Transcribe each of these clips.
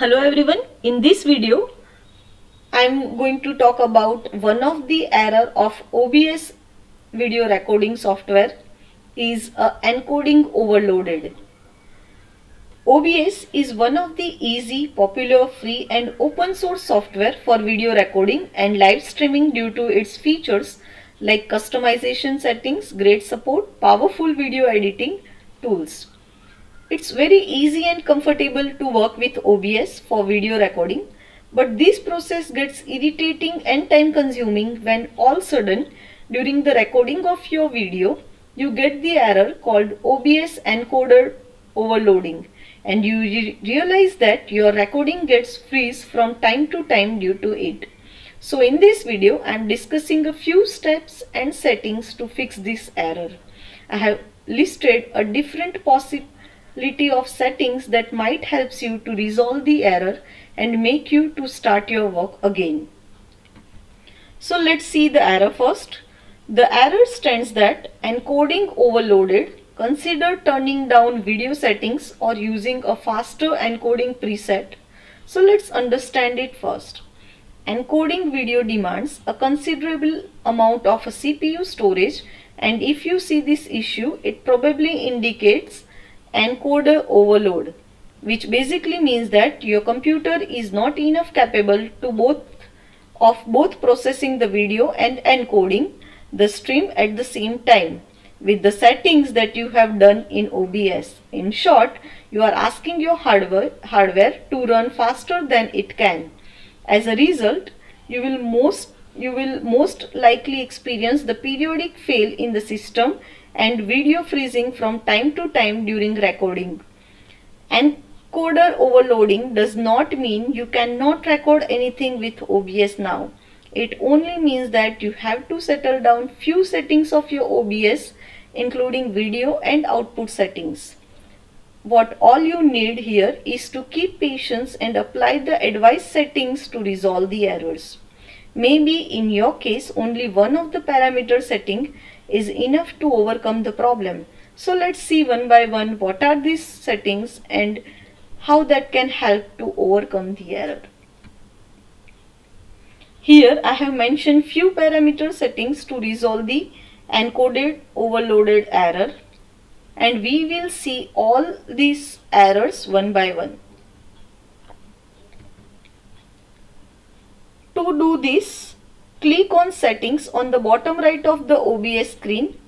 Hello everyone, in this video I am going to talk about one of the error of OBS video recording software is encoding overloaded. OBS is one of the easy, popular, free and open source software for video recording and live streaming due to its features like customization settings, great support, powerful video editing tools. It's very easy and comfortable to work with OBS for video recording, but this process gets irritating and time consuming when all of a sudden during the recording of your video you get the error called OBS encoder overloading and you realize that your recording gets freeze from time to time due to it. So in this video I am discussing a few steps and settings to fix this error. I have listed a different possibility of settings that might help you to resolve the error and make you to start your work again. So let's see the error first. The error states that encoding overloaded. Consider turning down video settings or using a faster encoding preset. So let's understand it first. Encoding video demands a considerable amount of a CPU storage, and if you see this issue, it probably indicates encoder overload, which basically means that your computer is not enough capable to both processing the video and encoding the stream at the same time with the settings that you have done in OBS. In short, you are asking your hardware to run faster than it can. As a result, you will most likely experience the periodic fail in the system and video freezing from time to time during recording. Encoder overloading does not mean you cannot record anything with OBS now. It only means that you have to settle down few settings of your OBS, including video and output settings. What all you need here is to keep patience and apply the advised settings to resolve the errors. Maybe in your case only one of the parameter setting is enough to overcome the problem. So let's see one by one what are these settings and how that can help to overcome the error. Here I have mentioned few parameter settings to resolve the encoded overloaded error, and we will see all these errors one by one. To do this, click on settings on the bottom right of the OBS screen,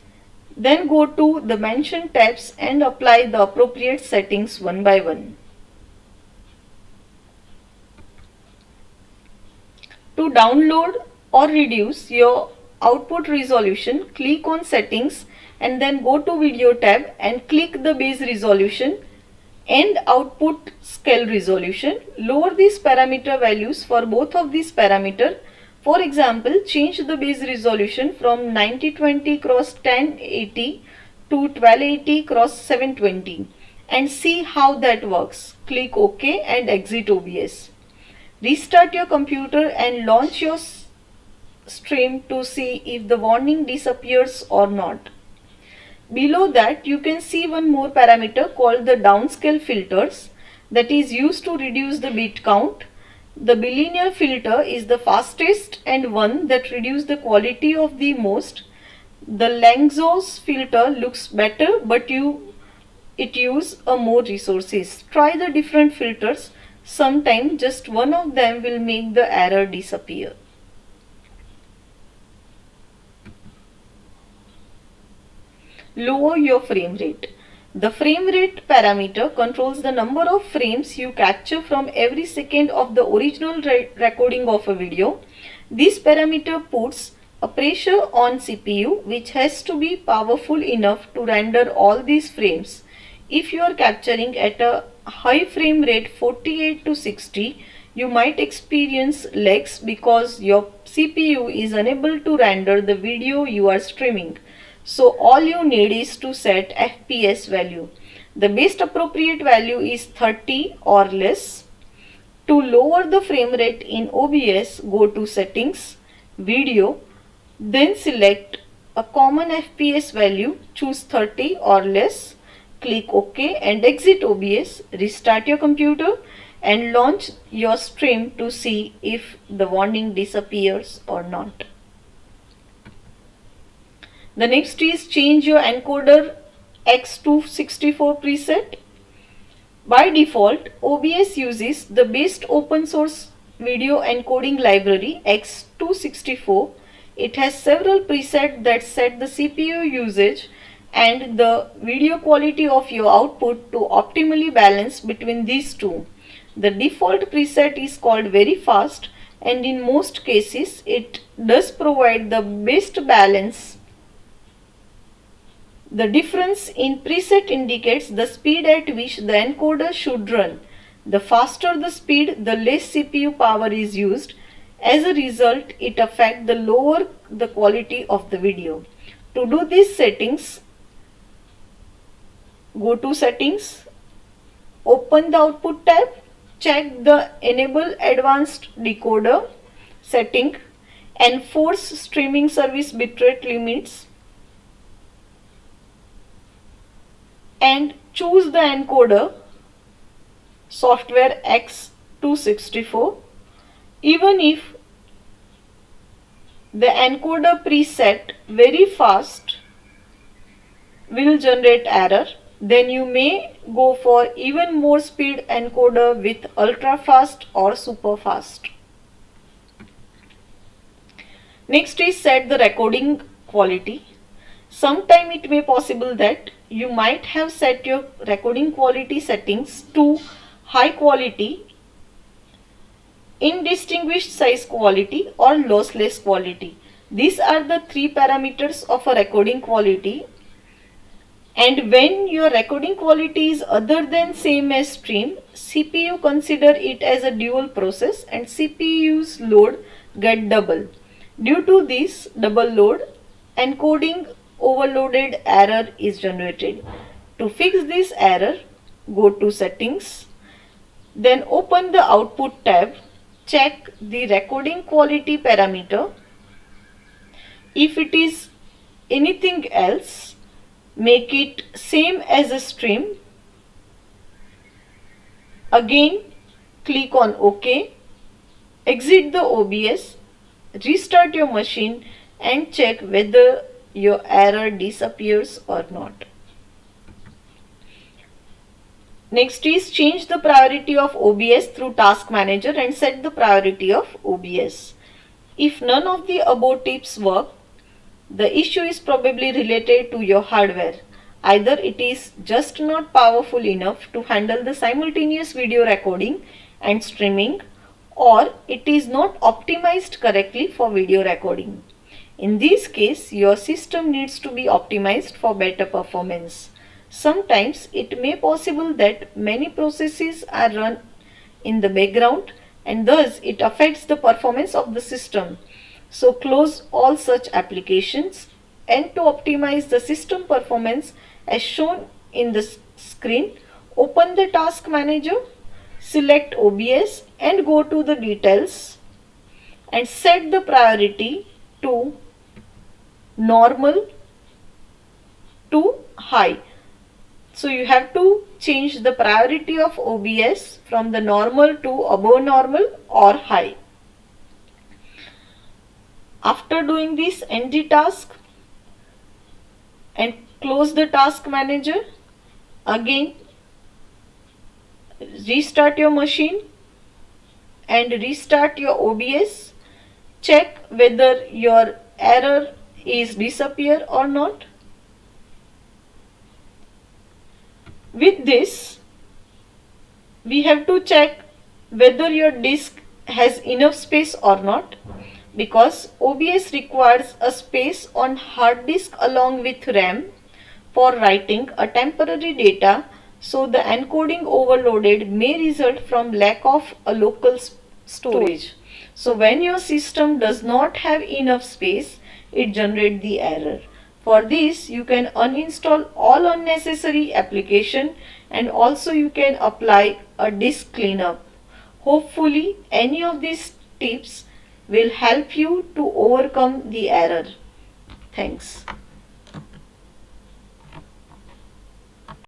then go to the mentioned tabs and apply the appropriate settings one by one. To download or reduce your output resolution, click on settings and then go to video tab and click the base resolution and output scale resolution. Lower these parameter values for both of these parameter. For example, change the base resolution from 9020 x 1080 to 1280 x 720 and see how that works. Click OK and exit OBS. Restart your computer and launch your stream to see if the warning disappears or not. Below that you can see one more parameter called the downscale filters that is used to reduce the bit count. The bilinear filter is the fastest and one that reduces the quality of the most. The Lanczos filter looks better but it uses more resources. Try the different filters. Sometimes just one of them will make the error disappear. Lower your frame rate. The frame rate parameter controls the number of frames you capture from every second of the original recording of a video. This parameter puts a pressure on CPU which has to be powerful enough to render all these frames. If you are capturing at a high frame rate 48 to 60, you might experience lags because your CPU is unable to render the video you are streaming. So all you need is to set FPS value. The best appropriate value is 30 or less. To lower the frame rate in OBS, go to settings, video, then select a common FPS value, choose 30 or less, click OK and exit OBS, restart your computer and launch your stream to see if the warning disappears or not. The next is change your encoder X264 preset. By default, OBS uses the best open source video encoding library X264. It has several presets that set the CPU usage and the video quality of your output to optimally balance between these two. The default preset is called very fast, and in most cases it does provide the best balance. The difference in preset indicates the speed at which the encoder should run. The faster the speed, the less CPU power is used. As a result, it affects the lower the quality of the video. To do these settings, go to Settings, open the Output tab, check the Enable Advanced Decoder setting, enforce streaming service bitrate limits, and choose the encoder software X264. Even if the encoder preset very fast will generate error, then you may go for even more speed encoder with ultra fast or super fast. Next is set the recording quality. Sometime it may possible that you might have set your recording quality settings to high quality, indistinguished size quality or lossless quality. These are the three parameters of a recording quality, and when your recording quality is other than same as stream, CPU consider it as a dual process and CPU's load get double. Due to this double load, encoding overloaded error is generated. To fix this error, go to Settings, then open the Output tab, check the recording quality parameter. If it is anything else, make it same as a stream. Again, click on OK, exit the OBS, restart your machine and check whether your error disappears or not. Next is change the priority of OBS through Task Manager and set the priority of OBS. If none of the above tips work, the issue is probably related to your hardware. Either it is just not powerful enough to handle the simultaneous video recording and streaming, or it is not optimized correctly for video recording. In this case, your system needs to be optimized for better performance. Sometimes it may be possible that many processes are run in the background and thus it affects the performance of the system. So close all such applications, and to optimize the system performance as shown in the screen, open the Task Manager, select OBS and go to the details and set the priority to normal to high. So you have to change the priority of OBS from the normal to above normal or high. After doing this, end the task and close the Task Manager. Again, restart your machine and restart your OBS. Check whether your error is disappear or not. With this, we have to check whether your disk has enough space or not, because OBS requires a space on hard disk along with RAM for writing a temporary data, so the encoding overloaded may result from lack of a local storage. So when your system does not have enough space, it generates the error. For this, you can uninstall all unnecessary application and also you can apply a disk cleanup. Hopefully, any of these tips will help you to overcome the error. Thanks.